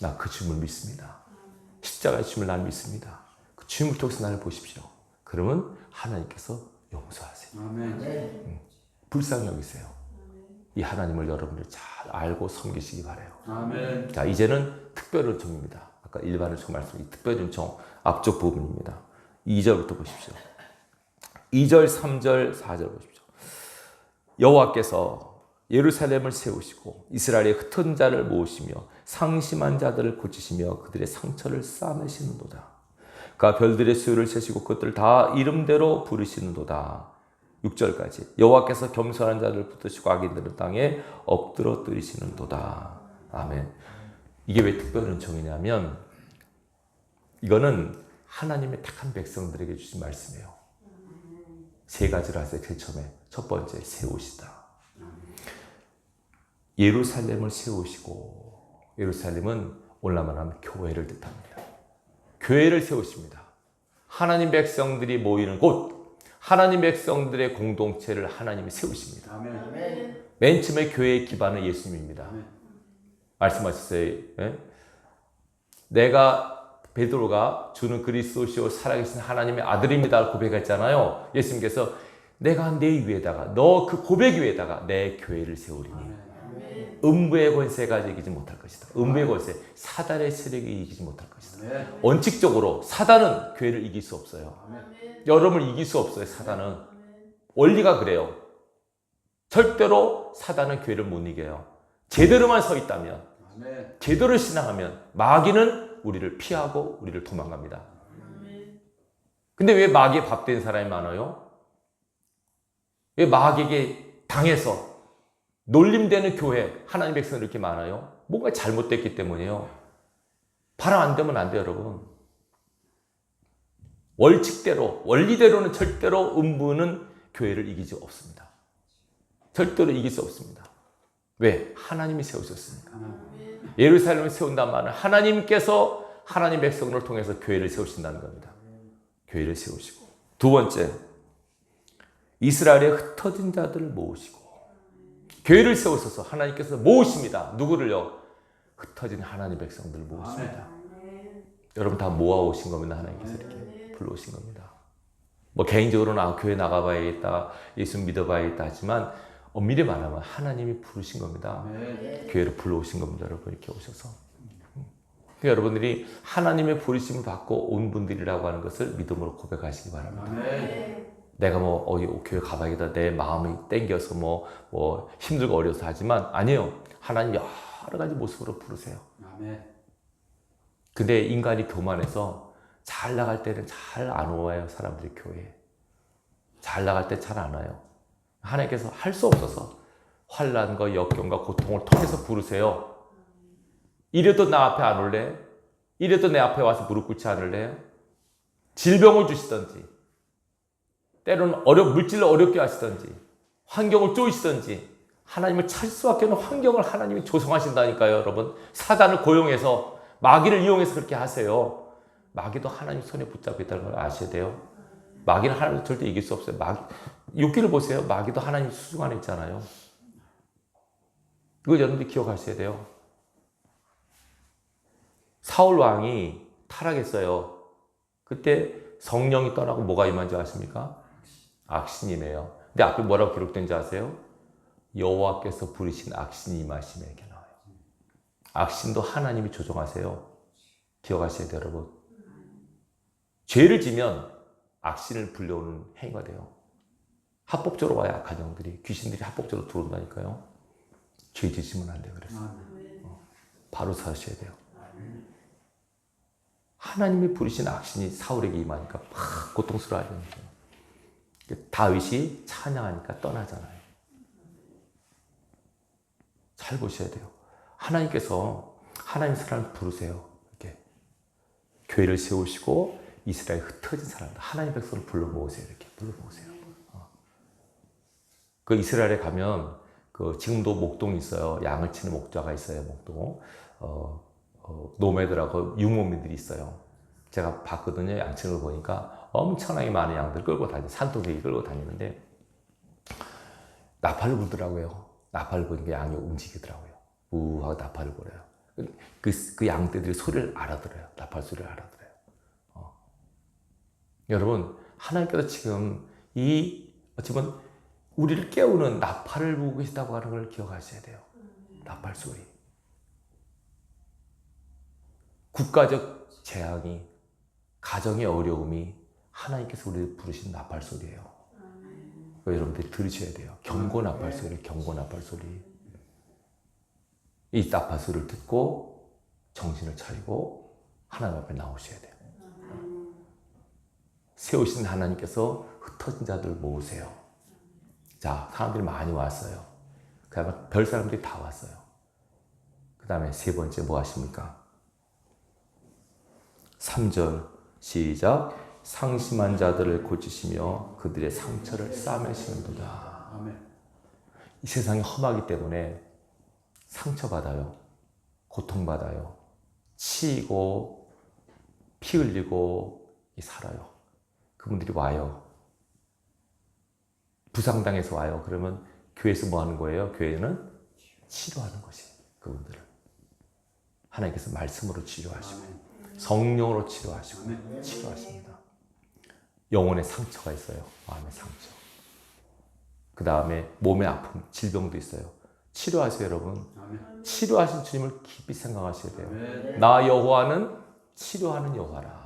[SPEAKER 1] 나 그 주님을 믿습니다. 십자가의 주님을 나를 믿습니다. 그 주님을 통해서 나를 보십시오. 그러면 하나님께서 용서하세요.
[SPEAKER 3] 아멘.
[SPEAKER 1] 불쌍히 여기세요. 이 하나님을 여러분들 잘 알고 섬기시기 바라요.
[SPEAKER 3] 아멘.
[SPEAKER 1] 자, 이제는 특별은총입니다. 아까 일반은총 말씀, 이 특별은총 앞쪽 부분입니다. 2절부터 보십시오. 2절, 3절, 4절 보십시오. 여호와께서 예루살렘을 세우시고 이스라엘의 흩은 자를 모으시며 상심한 자들을 고치시며 그들의 상처를 싸매시는도다. 그가 별들의 수요를 세시고 그것들을 다 이름대로 부르시는도다. 6절까지 여호와께서 겸손한 자를 붙드시고 악인들은 땅에 엎드러뜨리시는도다. 아멘. 이게 왜 특별한 은총이냐면 이거는 하나님의 택한 백성들에게 주신 말씀이에요. 세 가지를 하세요. 제일 처음에 첫 번째 세우시다. 예루살렘을 세우시고 예루살렘은 오늘날 말하면 교회를 뜻합니다. 교회를 세우십니다. 하나님 백성들이 모이는 곳, 하나님 백성들의 공동체를 하나님이 세우십니다.
[SPEAKER 3] 아멘.
[SPEAKER 1] 맨 처음에 교회의 기반은 예수님입니다.
[SPEAKER 3] 아멘.
[SPEAKER 1] 말씀하셨어요. 예? 내가 베드로가 주는 그리스도시요 살아계신 하나님의 아들입니다 고백했잖아요. 예수님께서 내가 내 위에다가 너 그 고백 위에다가 내 교회를 세우리니
[SPEAKER 3] 아멘.
[SPEAKER 1] 음부의 권세가 이기지 못할 것이다. 음부의 권세, 사단의 세력이 이기지 못할 것이다.
[SPEAKER 3] 아멘.
[SPEAKER 1] 원칙적으로 사단은 교회를 이길 수 없어요.
[SPEAKER 3] 아멘.
[SPEAKER 1] 여러분을 이길 수 없어요. 사단은 원리가 그래요. 절대로 사단은 교회를 못 이겨요. 제대로만 서 있다면,
[SPEAKER 3] 아멘.
[SPEAKER 1] 제대로 신앙하면 마귀는 우리를 피하고 우리를 도망갑니다. 근데 왜 마귀에 밥된 사람이 많아요? 왜 마귀에게 당해서 놀림되는 교회, 하나님 백성이 이렇게 많아요? 뭔가 잘못됐기 때문이에요. 바람 안 되면 안 돼요, 여러분. 원칙대로, 원리대로는 절대로 음부는 교회를 이기지 없습니다. 절대로 이길 수 없습니다. 왜? 하나님이 세우셨으니까. 예루살렘을 세운다는 말은 하나님께서 하나님 백성을 통해서 교회를 세우신다는 겁니다. 교회를 세우시고. 두 번째, 이스라엘의 흩어진 자들을 모으시고. 교회를 세우셔서 하나님께서 모으십니다. 누구를요? 흩어진 하나님 백성들을 모으십니다. 여러분 다 모아오신 겁니다. 하나님께서 이렇게 불러오신 겁니다. 뭐 개인적으로는 교회 나가봐야겠다, 예수 믿어봐야겠다 하지만 엄밀히 말하면 하나님이 부르신 겁니다. 교회로 불러오신 겁니다. 여러분 이렇게 오셔서. 그러니까 여러분들이 하나님의 부르심을 받고 온 분들이라고 하는 것을 믿음으로 고백하시기 바랍니다. 내가 뭐 교회 가봐야겠다, 내 마음이 땡겨서 뭐 힘들고 어려서 하지만 아니에요. 하나님 여러 가지 모습으로 부르세요. 근데 인간이 교만해서 잘 나갈 때는 잘 안 와요. 사람들이 교회에 잘 나갈 때 잘 안 와요. 하나님께서 할 수 없어서 환난과 역경과 고통을 통해서 부르세요. 이래도 나 앞에 안 올래? 이래도 내 앞에 와서 무릎 꿇지 않을래요? 질병을 주시든지 때로는 물질로 어렵게 하시든지 환경을 쪼이시든지 하나님을 찾을 수밖에 없는 환경을 하나님이 조성하신다니까요. 여러분 사단을 고용해서 마귀를 이용해서 그렇게 하세요. 마귀도 하나님 손에 붙잡고 있다는 걸 아셔야 돼요. 마귀는 하나님을 절대 이길 수 없어요. 욥기를 보세요. 마귀도 하나님 수중 안에 있잖아요. 이거 여러분들이 기억하셔야 돼요. 사울 왕이 타락했어요. 그때 성령이 떠나고 뭐가 임한 줄 아십니까? 악신이네요. 근데 앞에 뭐라고 기록된지 아세요? 여호와께서 부르신 악신이 임하시며 이렇게 나와요. 악신도 하나님이 조종하세요. 기억하셔야 돼요, 여러분. 죄를 지면 악신을 불려오는 행위가 돼요. 합법적으로 와요. 가정들이 귀신들이 합법적으로 들어온다니까요. 죄 지시면 안 돼요. 그래서 바로 사셔야 돼요. 하나님이 부르신 악신이 사울에게 임하니까 막 고통스러워하는 거예요. 다윗이 찬양하니까 떠나잖아요. 잘 보셔야 돼요. 하나님께서 하나님 사람을 부르세요. 이렇게 교회를 세우시고 이스라엘 흩어진 사람들 하나님 백성을 불러 모으세요. 이렇게 불러 모으세요. 그 이스라엘에 가면 지금도 목동이 있어요. 양을 치는 목자가 있어요. 목동. 노매들하고 유목민들이 있어요. 제가 봤거든요. 양치는 걸 보니까 엄청나게 많은 양들 끌고 산토끼 끌고 다니는데 나팔을 불더라고요. 나팔을 부니까 양이 움직이더라고요. 우하고 나팔을 불어요. 그 양떼들이 소리를 알아들어요. 나팔 소리를 알아들어요. 여러분 하나님께서 지금 어쩌면 우리를 깨우는 나팔을 부고 계시다고 하는 걸 기억하셔야 돼요. 나팔 소리. 국가적 재앙이, 가정의 어려움이 하나님께서 우리를 부르신 나팔 소리예요. 여러분들이 들으셔야 돼요. 경고 나팔 소리, 경고 나팔 소리. 이 나팔 소리를 듣고 정신을 차리고 하나님 앞에 나오셔야 돼요. 세우신 하나님께서 흩어진 자들을 모으세요. 자, 사람들이 많이 왔어요. 그 다음에 별 사람들이 다 왔어요. 그 다음에 세 번째 뭐 하십니까? 3절 시작. 상심한 자들을 고치시며 그들의 상처를 싸매시는도다. 이 세상이 험하기 때문에 상처받아요. 고통받아요. 치이고 피 흘리고 살아요. 그분들이 와요. 부상당해서 와요. 그러면 교회에서 뭐 하는 거예요? 교회는 치료하는 것이에요. 그분들을. 하나님께서 말씀으로 치료하시고 성령으로 치료하시고 치료하십니다. 영혼의 상처가 있어요. 마음의 상처. 그 다음에 몸의 아픔, 질병도 있어요. 치료하세요, 여러분. 치료하신 주님을 깊이 생각하셔야 돼요. 나 여호와는 치료하는 여호와라.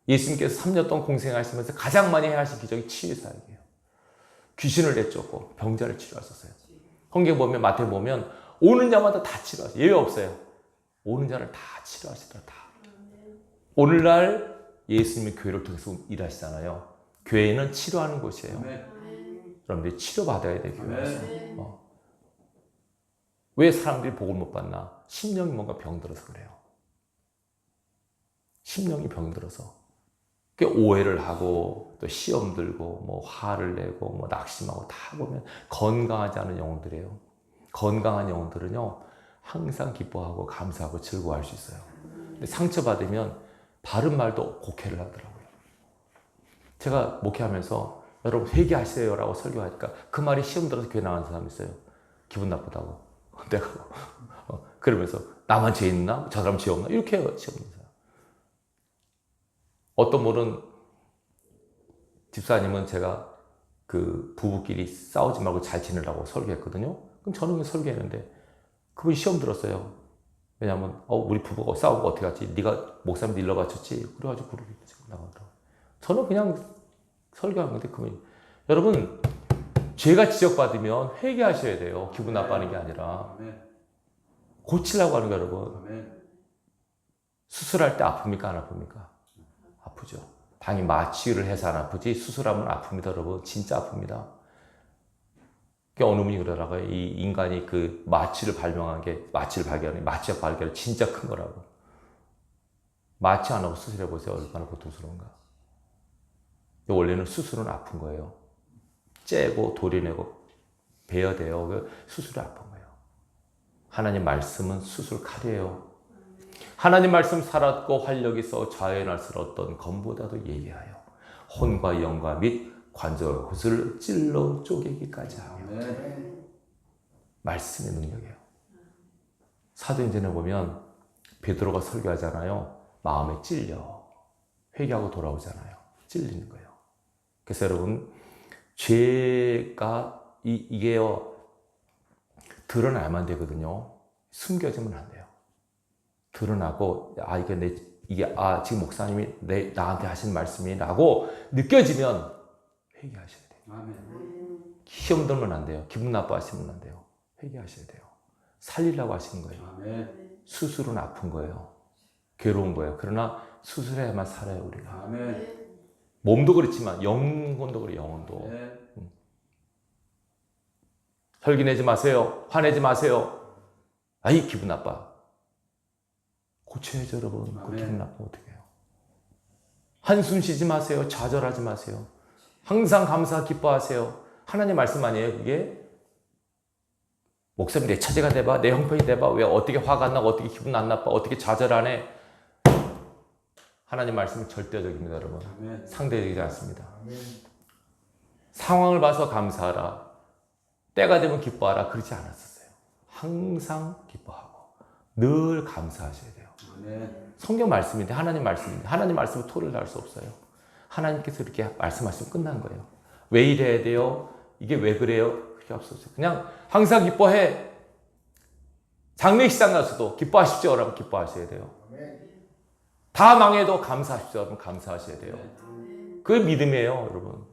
[SPEAKER 1] 예수님께서 3년 동안 공생하시면서 가장 많이 하신 기적이 치유 사역이에요. 귀신을 내쫓고 병자를 치료하셨어요. 성경 보면 마태 보면 오는 자마다 다 치료하세요. 예외 없어요. 오는 자를 다 치료하시더라. 다. 오늘날 예수님이 교회를 통해서 일하시잖아요. 교회는 치료하는 곳이에요. 여러분들이 치료받아야 돼요. 교회에서. 왜 사람들이 복을 못 받나? 심령이 뭔가 병들어서 그래요. 심령이 병들어서. 오해를 하고 또 시험 들고 뭐 화를 내고 뭐 낙심하고 다 보면 건강하지 않은 영혼들이에요. 건강한 영혼들은요 항상 기뻐하고 감사하고 즐거워할 수 있어요. 근데 상처받으면 바른 말도 곡해를 하더라고요. 제가 목회하면서 여러분 회개하세요 라고 설교하니까 그 말이 시험 들어서 교회 나가는 사람이 있어요. 기분 나쁘다고. 내가 그러면서 나만 죄 있나? 저 사람 죄 없나? 이렇게 해요. 시험 있는 사람. 어떤 분은 집사님은 제가 그 부부끼리 싸우지 말고 잘 지내라고 설교했거든요. 그럼 저는 그냥 설교했는데 그분이 시험 들었어요. 왜냐하면 우리 부부가 싸우고 어떻게 하지? 네가 목사님 일러 바쳤지? 그래가지고 그러고 나가더라고요. 저는 그냥 설교한 건데 그분이 여러분 죄가 지적받으면 회개하셔야 돼요. 기분 나빠하는 게 아니라 고치려고 하는 거예요, 여러분. 수술할 때 아픕니까? 안 아픕니까? 아프죠. 당연히 마취를 해서 안 아프지 수술하면 아픕니다, 여러분. 진짜 아픕니다. 어느 분이 그러더라고요. 이 인간이 그 마취를 발견한 게 마취약 발견이 진짜 큰 거라고. 마취 안 하고 수술해 보세요. 얼마나 고통스러운가. 원래는 수술은 아픈 거예요. 째고 도려내고 베어야 돼요. 수술이 아픈 거예요. 하나님 말씀은 수술 칼이에요. 하나님 말씀 살았고 활력이 있어 자연할 수 어떤 검보다도 예리하여 혼과 영과 및 관절 곳을 찔러 쪼개기까지 하며 말씀의 능력이에요. 사도행전에 보면 베드로가 설교하잖아요. 마음에 찔려 회개하고 돌아오잖아요. 찔리는 거예요. 그래서 여러분 죄가 이게요 드러나야만 되거든요. 숨겨지면 안 돼요. 드러나고 지금 목사님이 나한테 하신 말씀이라고 느껴지면 회개하셔야 돼요. 시험 들면 안 돼요. 기분 나빠하시면 안 돼요. 회개하셔야 돼요. 살리려고 하시는 거예요. 수술은 아픈 거예요. 괴로운 거예요. 그러나 수술해야만 살아요, 우리가. 몸도 그렇지만 영혼도 그래요, 영혼도. 혈기 내지 마세요. 화내지 마세요. 아이, 기분 나빠. 고쳐야죠, 여러분. 그 기분 나쁘면 어떡해요. 한숨 쉬지 마세요. 좌절하지 마세요. 항상 감사 기뻐하세요. 하나님 말씀 아니에요, 그게? 목사님 내 처제가 돼봐, 내 형편이 돼봐, 왜 어떻게 화가 안 나고 어떻게 기분 안 나빠, 어떻게 좌절 안 해? 하나님 말씀은 절대적입니다, 여러분. 상대적이지 않습니다. 상황을 봐서 감사하라. 때가 되면 기뻐하라. 그러지 않았었어요. 항상 기뻐하고 늘 감사하셔야 돼요. 성경 말씀인데 하나님 말씀인데 하나님 말씀을 토를 날 수 없어요. 하나님께서 이렇게 말씀하시면 끝난 거예요. 왜 이래야 돼요? 이게 왜 그래요? 그게 없었어요. 그냥 항상 기뻐해. 장례식장 가서도 기뻐하십시오. 여러분 기뻐하셔야 돼요. 다 망해도 감사하십시오. 여러분 감사하셔야 돼요. 그게 믿음이에요, 여러분.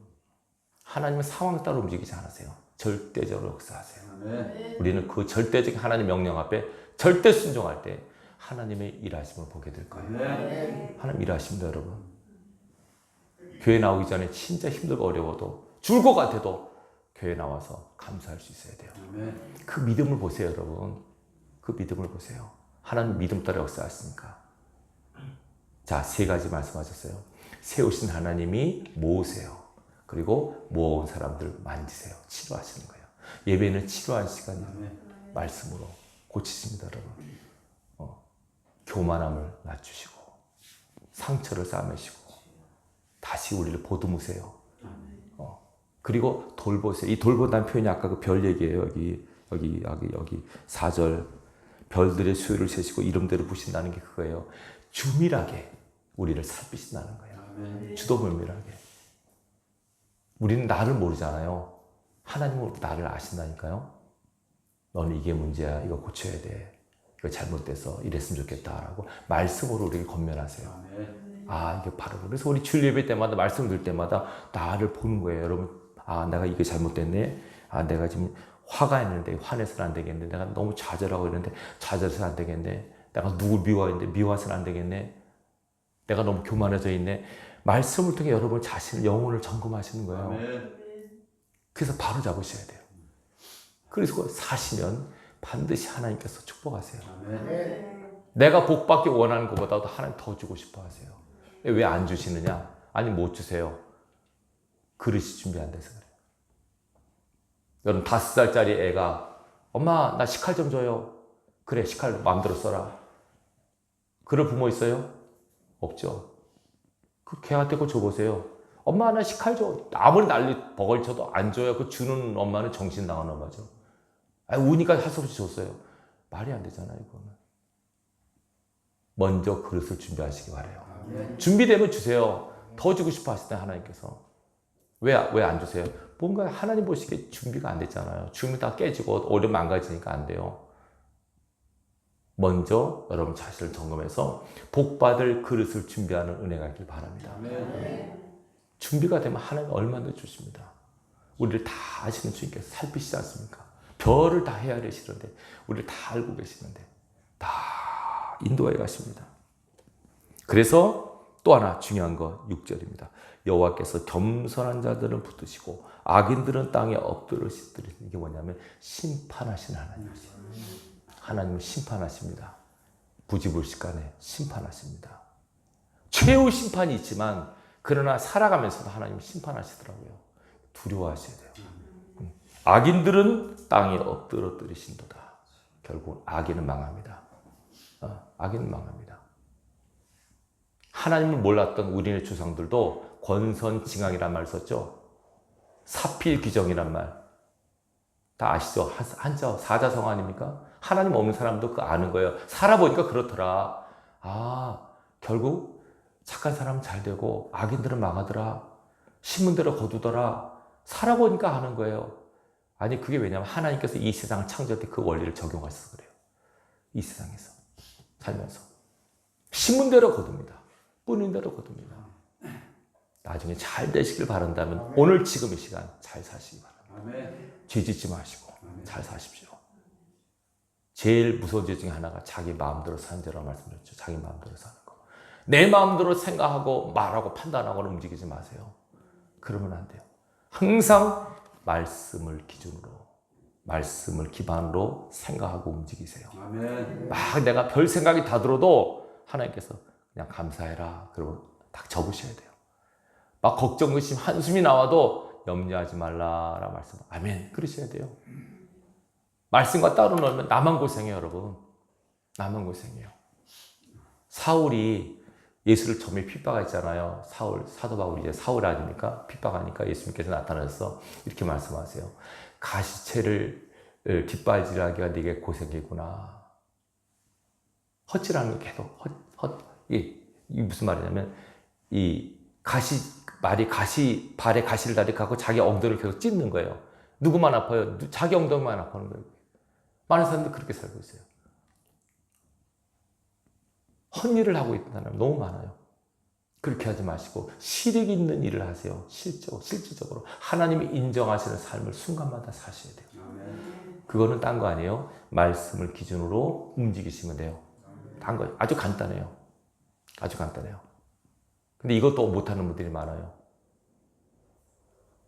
[SPEAKER 1] 하나님은 상황에 따라 움직이지 않으세요. 절대적으로 역사하세요. 우리는 그 절대적인 하나님 명령 앞에 절대 순종할 때 하나님의 일하심을 보게 될 거예요. 하나님 일하십니다, 여러분. 교회 나오기 전에 진짜 힘들고 어려워도 죽을 것 같아도 교회 나와서 감사할 수 있어야 돼요. 그 믿음을 보세요, 여러분. 그 믿음을 보세요. 하나님 믿음 따라 역사하시니까. 자, 3가지 말씀하셨어요. 세우신 하나님이 모으세요. 그리고 모아온 사람들 만지세요. 치료하시는 거예요. 예배는 치료한 시간이에요. 말씀으로 고치십니다, 여러분. 교만함을 낮추시고 상처를 싸매시고 다시 우리를 보듬으세요. 그리고 돌보세요. 이 돌본다는 표현이 아까 그 별 얘기예요. 여기 4절 별들의 수요를 세시고 이름대로 부신다는 게 그거예요. 주밀하게 우리를 살피신다는 거예요. 주도 면밀하게. 우리는 나를 모르잖아요. 하나님은 나를 아신다니까요. 너는 이게 문제야. 이거 고쳐야 돼. 이거 잘못돼서 이랬으면 좋겠다라고 말씀으로 우리에게 권면하세요. 이게 바로 그래서 우리 주일 예배 때마다 말씀 들 때마다 나를 보는 거예요. 여러분, 내가 이게 잘못됐네. 내가 지금 화가 있는데 화내서는 안 되겠네. 내가 너무 좌절하고 있는데 좌절해서는 안 되겠네. 내가 누굴 미워하는데 미워해서는 안 되겠네. 내가 너무 교만해져 있네. 말씀을 통해 여러분 자신의 영혼을 점검하시는 거예요. 그래서 바로 잡으셔야 돼요. 그래서 사시면 반드시 하나님께서 축복하세요. 내가 복받기 원하는 것보다도 하나님 더 주고 싶어 하세요. 왜 안 주시느냐? 아니 못 주세요. 그릇이 준비 안 돼서 그래요. 여러분 5살짜리 애가 엄마 나 식칼 좀 줘요. 그래 식칼 마음대로 써라. 그럴 부모 있어요? 없죠. 그 걔한테 그거 줘보세요. 엄마 나 식칼 줘. 아무리 난리 버걸 쳐도 안 줘요. 그 주는 엄마는 정신 나간 엄마죠. 우니까 할 수 없이 줬어요. 말이 안 되잖아요, 이거는. 먼저 그릇을 준비하시기 바래요. 준비되면 주세요. 더 주고 싶어 하시잖아요, 하나님께서. 왜 안 주세요? 뭔가 하나님 보시기에 준비가 안 됐잖아요. 주면 다 깨지고 오히려 망가지니까 안 돼요. 먼저 여러분 자신을 점검해서 복받을 그릇을 준비하는 은혜가 있길 바랍니다. 준비가 되면 하나님 얼마나 주십니다. 우리를 다 아시는 주님께서 살피시지 않습니까? 별을 다 헤아리시는데 우리를 다 알고 계시는데 다 인도해 가십니다. 그래서 또 하나 중요한 거 6절입니다. 여호와께서 겸손한 자들은 붙드시고 악인들은 땅에 엎드러시더니 이게 뭐냐면 심판하시는 하나님이세요. 하나님은 심판하십니다. 부지불식간에 심판하십니다. 최후 심판이 있지만 그러나 살아가면서도 하나님은 심판하시더라고요. 두려워하셔야 돼요. 악인들은 땅에 엎드러뜨리신도다. 결국 악인은 망합니다. 악인은 망합니다. 하나님을 몰랐던 우리의 조상들도 권선징악이란 말 썼죠. 사필귀정이란 말. 다 아시죠? 한자, 사자성 아닙니까? 하나님 없는 사람도 그거 아는 거예요. 살아보니까 그렇더라. 결국 착한 사람은 잘 되고 악인들은 망하더라. 신문대로 거두더라. 살아보니까 아는 거예요. 아니 그게 왜냐면 하나님께서 이 세상을 창조할 때 그 원리를 적용하셔서 그래요. 이 세상에서 살면서 신문대로 거둡니다. 뿌린 대로 거둡니다. 나중에 잘 되시길 바란다면 오늘 지금 이 시간 잘 사시기 바랍니다. 죄 짓지 마시고 잘 사십시오. 제일 무서운 죄 중에 하나가 자기 마음대로 사는 죄라고 말씀드렸죠. 자기 마음대로 사는 거. 내 마음대로 생각하고 말하고 판단하고는 움직이지 마세요. 그러면 안 돼요. 항상 말씀을 기준으로, 말씀을 기반으로 생각하고 움직이세요. 막 내가 별 생각이 다 들어도 하나님께서 그냥 감사해라. 그러면 딱 접으셔야 돼요. 막 걱정, 의심, 한숨이 나와도 염려하지 말라라 말씀. 아멘. 그러셔야 돼요. 말씀과 따로 놀면 나만 고생해요, 여러분. 나만 고생해요. 사울이 예수를 처음에 핍박했잖아요. 사도 바울이 이제 사울 아닙니까? 핍박하니까 예수님께서 나타나서 이렇게 말씀하세요. 가시채를 뒷바지라기가 네게 고생이구나. 헛질하는 게 계속 이게 무슨 말이냐면 발에 가시를 다리하고 자기 엉덩이를 계속 찢는 거예요. 누구만 아파요? 자기 엉덩이만 아파하는 거예요. 많은 사람들 그렇게 살고 있어요. 헛일을 하고 있는 사람 너무 많아요. 그렇게 하지 마시고 실익 있는 일을 하세요. 실질적으로 하나님이 인정하시는 삶을 순간마다 사셔야 돼요. 그거는 딴 거 아니에요. 말씀을 기준으로 움직이시면 돼요. 딴 거 아주 간단해요. 아주 간단해요. 근데 이것도 못하는 분들이 많아요.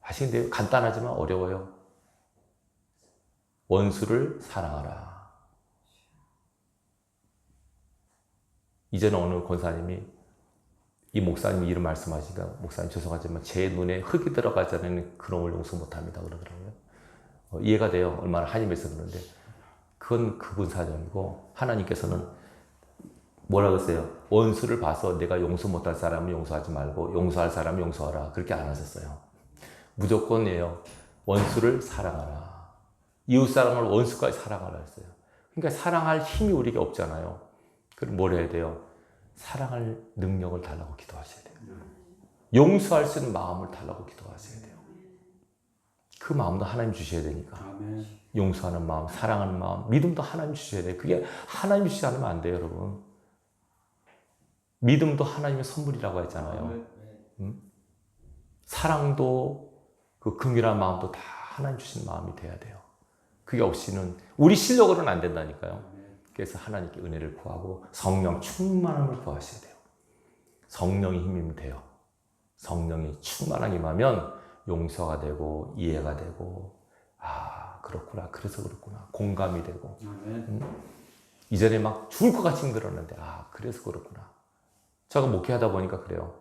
[SPEAKER 1] 아시는데요? 간단하지만 어려워요. 원수를 사랑하라. 이제는 어느 권사님이 이 목사님이 이런 말씀하시니까 목사님 죄송하지만 제 눈에 흙이 들어가지 않는 그놈을 용서 못합니다 그러더라고요. 이해가 돼요. 얼마나 한임해서 그러는데 그건 그분 사정이고 하나님께서는 뭐라 그랬어요? 원수를 봐서 내가 용서 못할 사람은 용서하지 말고 용서할 사람은 용서하라. 그렇게 안 하셨어요. 무조건이에요. 원수를 사랑하라. 이웃 사람을 원수까지 사랑하라 했어요. 그러니까 사랑할 힘이 우리에게 없잖아요. 그럼 뭘 해야 돼요? 사랑할 능력을 달라고 기도하셔야 돼요. 용서할 수 있는 마음을 달라고 기도하셔야 돼요. 그 마음도 하나님 주셔야 되니까. 용서하는 마음, 사랑하는 마음, 믿음도 하나님 주셔야 돼요. 그게 하나님 주시지 않으면 안 돼요, 여러분. 믿음도 하나님의 선물이라고 했잖아요. 사랑도 그 긍휼한 마음도 다 하나님 주신 마음이 돼야 돼요. 그게 없이는 우리 실력으로는 안 된다니까요. 그래서 하나님께 은혜를 구하고 성령 충만함을 구하셔야 돼요. 성령이 힘이면 돼요. 성령이 충만하게 임하면 용서가 되고 이해가 되고 그렇구나. 그래서 그렇구나. 공감이 되고 이전에 막 죽을 것 같이 힘들었는데 그래서 그렇구나. 제가 목회하다 보니까 그래요.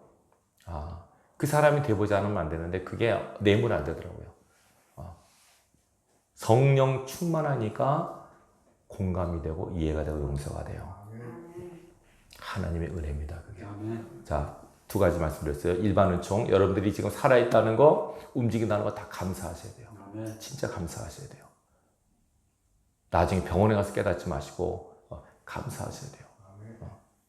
[SPEAKER 1] 그 사람이 돼보지 않으면 안 되는데 그게 내면 안 되더라고요. 성령 충만하니까 공감이 되고 이해가 되고 용서가 돼요. 하나님의 은혜입니다. 그게. 자, 두 가지 말씀드렸어요. 일반 은총, 여러분들이 지금 살아있다는 거, 움직인다는 거 다 감사하셔야 돼요. 진짜 감사하셔야 돼요. 나중에 병원에 가서 깨닫지 마시고 감사하셔야 돼요.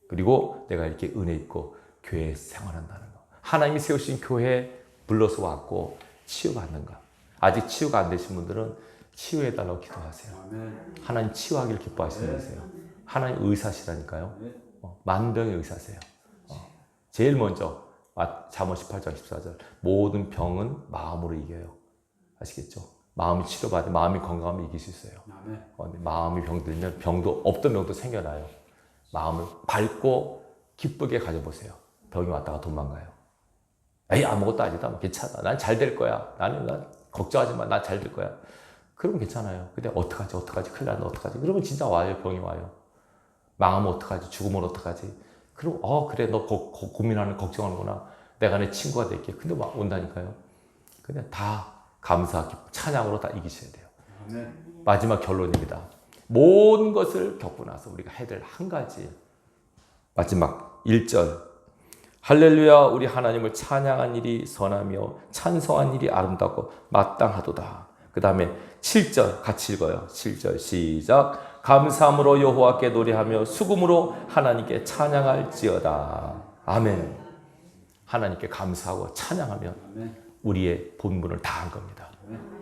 [SPEAKER 1] 그리고 내가 이렇게 은혜 있고 교회 생활한다는 거. 하나님이 세우신 교회에 불러서 왔고 치유받는 거. 아직 치유가 안 되신 분들은 치유해달라고 기도하세요.
[SPEAKER 3] 아멘.
[SPEAKER 1] 하나님 치유하기를 기뻐하시는 거세요. 하나님 의사시라니까요. 만병의 의사세요. 제일 먼저 잠언 18장 14절 모든 병은 마음으로 이겨요. 아시겠죠? 마음이 치료받으면 마음이 건강하면 이길 수 있어요.
[SPEAKER 3] 아멘.
[SPEAKER 1] 마음이 병들면 병도 없던 병도 생겨나요. 마음을 밝고 기쁘게 가져보세요. 병이 왔다가 도망가요. 에이 아무것도 아니다. 괜찮아. 난 잘 될 거야. 난 걱정하지 마. 난 잘 될 거야. 그러면 괜찮아요. 근데 어떡하지? 큰일 났네. 어떡하지? 그러면 진짜 와요. 병이 와요. 망하면 어떡하지? 죽으면 어떡하지? 그럼 그래 너 고민하는 걱정하는구나. 내가 내 친구가 될게. 근데 막 온다니까요. 그냥 다 감사, 찬양으로 다 이기셔야 돼요.
[SPEAKER 3] 아멘.
[SPEAKER 1] 마지막 결론입니다. 모든 것을 겪고 나서 우리가 해야 될 한 가지. 마지막 1절. 할렐루야 우리 하나님을 찬양한 일이 선하며 찬송한 일이 아름답고 마땅하도다. 그 다음에 7절 같이 읽어요. 7절 시작. 감사함으로 여호와께 노래하며 수금으로 하나님께 찬양할지어다. 아멘. 하나님께 감사하고 찬양하면
[SPEAKER 3] 아멘.
[SPEAKER 1] 우리의 본분을 다한 겁니다.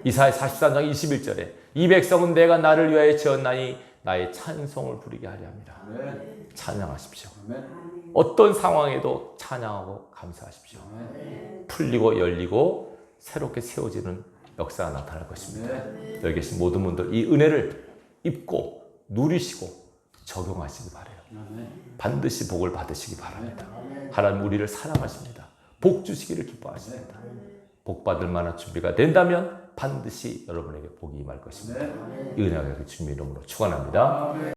[SPEAKER 1] 이사야 43장 21절에 이 백성은 내가 나를 위하여 지었나니 나의 찬송을 부리게 하려 합니다.
[SPEAKER 3] 아멘.
[SPEAKER 1] 찬양하십시오.
[SPEAKER 3] 아멘.
[SPEAKER 1] 어떤 상황에도 찬양하고 감사하십시오.
[SPEAKER 3] 아멘.
[SPEAKER 1] 풀리고 열리고 새롭게 세워지는 역사가 나타날 것입니다.
[SPEAKER 3] 아멘.
[SPEAKER 1] 여기 계신 모든 분들 이 은혜를 입고 누리시고 적용하시기 바라요.
[SPEAKER 3] 아멘.
[SPEAKER 1] 반드시 복을 받으시기 바랍니다. 하나님 우리를 사랑하십니다. 복 주시기를 기뻐하십니다. 복 받을 만한 준비가 된다면 반드시 여러분에게 복이 임할 것입니다. 이 은혜가 주님의 이름으로 축원합니다.